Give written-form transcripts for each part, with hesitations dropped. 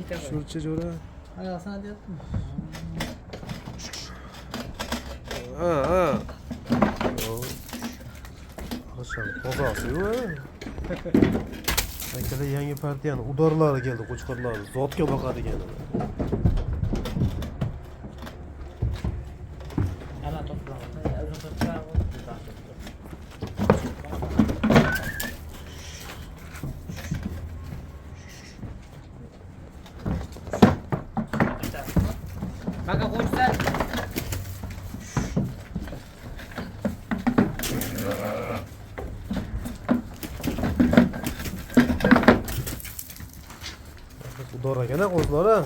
Shurchi jo'ra. Ha, sana deyaptim. Ha. Hasan, qozasi-yu. Akala yangi partiyani udorlari keldi, qo'chqorlari. Zotga boqadigan. Ana to'plam. Baka qo'ysan. Udor akana qo'zlari.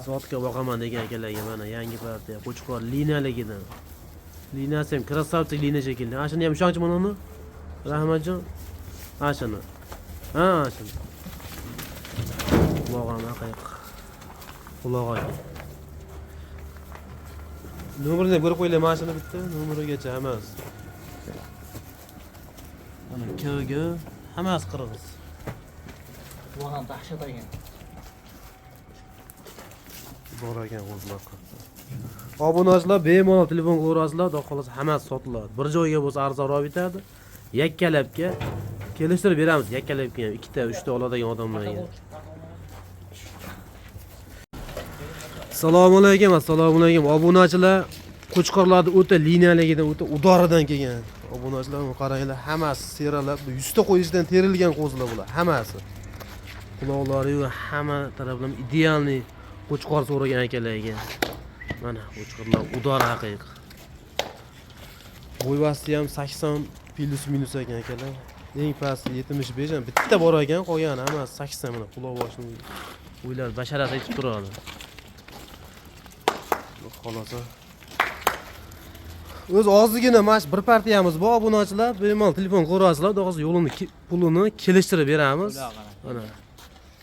Zotga boqaman degan akalarga mana yangi partiya qo'chqor liniyaligidan. Liniyasi ham krasavchik liniya shekilli. Ha shuni ham ishonchi mana uni. Rahmatjon. Ha shuni. Ha shuni. Quloqama qayiq. Quloq aka. Nomerini berib qo'ylar mashina bitta, nomerigacha emas. Mana KG hammasi qirg'iz. Bu ham dahshat ekan. Bor ekan qo'zlar. Obunachilar bemalol telefon ko'rasizlar, xudo xolasa hammasi sotiladi. Bir joyga bo'lsa arzonroq bitadi. Yakkalabga kelishtirib beramiz, yakkalabga ham 2 ta, 3 ta oladigan odamlarga. Assalomu alaykum. Obunachilar qo'chqorlarni o'ta liniyaligidan, o'ta udoridan kelgan. Obunachilar qaranglar, hammasi seralab 100 ta qo'yishdan terilgan qo'zlar bular, hammasi. Quloqlari va hamma taraflama idealniy qo'chqor so'ragan akalarga. Mana qo'chqorlar udor haqiqiy. Bo'yvasi ham 80 plus minus ekan akalar. Eng pasti 75 ham bitta bor ekan, qolgani hammasi 80 mana quloq boshini o'ylar basharasi aytib turadi. Xolosa. O'z ozgina mash bir partiyamiz bor, obunachilar bemalol telefon ko'rasizlar, xudo xolasa yo'lini, pulini kelishtirib beramiz. Mana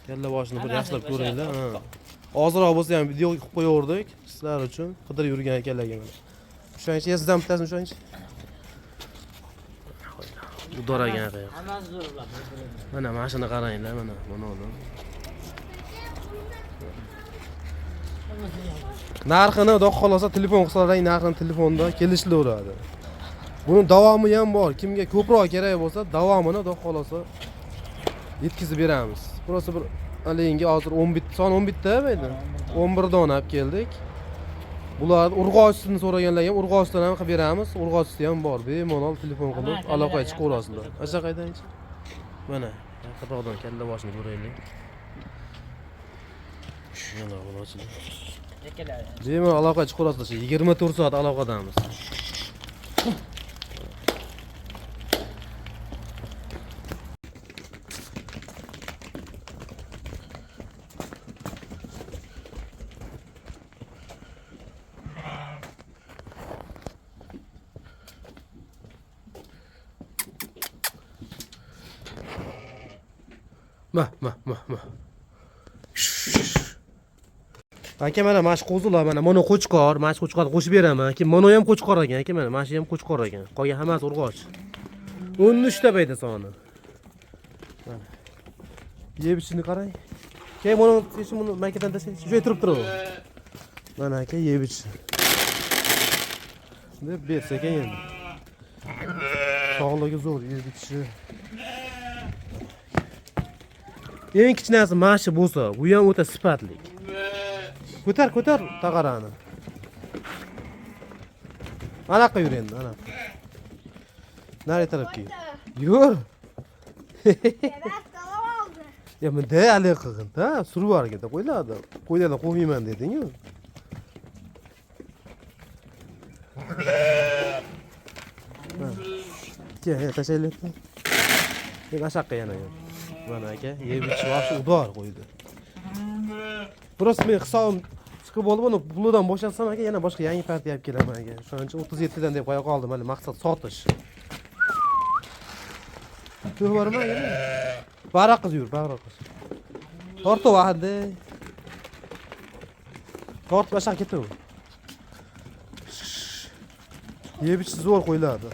kalla boshini bir yaxshilab ko'ringlar. Hozirroq bo'lsa ham video qilib qo'yaverdik sizlar uchun. Qidirib yurgan akalarga mana. O'shancha sizdan bittasini o'shancha. Udoragan aka. Hammasi zo'rlar. Mana mashina qaranglar, mana uni. Narxini xudo xolasa telefon qilsalar, narxini telefonda kelishilaveradi. Buni davomi ham bor. Kimga ko'proq kerak bo'lsa, davomini xudo xolasa yetkazib beramiz. Burasi bir alayinga hozir 11 son 11 ta edi. 11 dona olib keldik. Bular urg'ochini so'raganlarga ham urg'ochdan ham qilib beramiz. Urg'ochisi ham bor. Bemalol telefon qilib aloqaga chiqaverasizlar. Acha qaydangchi? Mana, yaqinroqdan kalla boshini ko'raylik. Mana bo'ladi. Bemalol aloqaga chiqaverasizlar. 24 soat aloqadamiz. Ma. Aka mana mash qo'zilar mana mono qo'chqor, mash qo'chqorni qo'shib beraman. Keyin mono ham qo'chqor ekan, aka mana mashi ham qo'chqor ekan. Qolgan hammasi urg'och. 13 ta bayda soni. Mana. Yeb ichini qarang. Keyin mono buni maketadan tashlab, shu yerda turibdi. Mana aka yeb ich. Deb bersa ekan endi. Sog'ligi zo'r yeb ichishi. Eng kichkinasi mashi bo'lsa, bu ham o'ta sifatli. Ko'tar taqarani. Anaqa yur endi, anaqa. Nari tarafga yur. Ya bunday ali qilgin, ha? Surib yuborganda qo'yladi. Qo'ylardan qo'ymayman deding-ku. Ke, tashaylik. Eng ashaqqa yana. Mana aka, yeb ichib vaqti udor qo'ydi. Burası men hisobim chiqib bo'ldi, buni pulidan bo'shatsam aka, yana boshqa yangi partiya olib kelaman aka. Shuning uchun 37 dan deb qo'ya qoldim, hali maqsad sotish. Ko'p borma yana. Baroq qiz yur, baroq qiz. Tortib vaqtda. Tortib aşağı ketdi u. Yeb ichish zo'r qo'yiladi.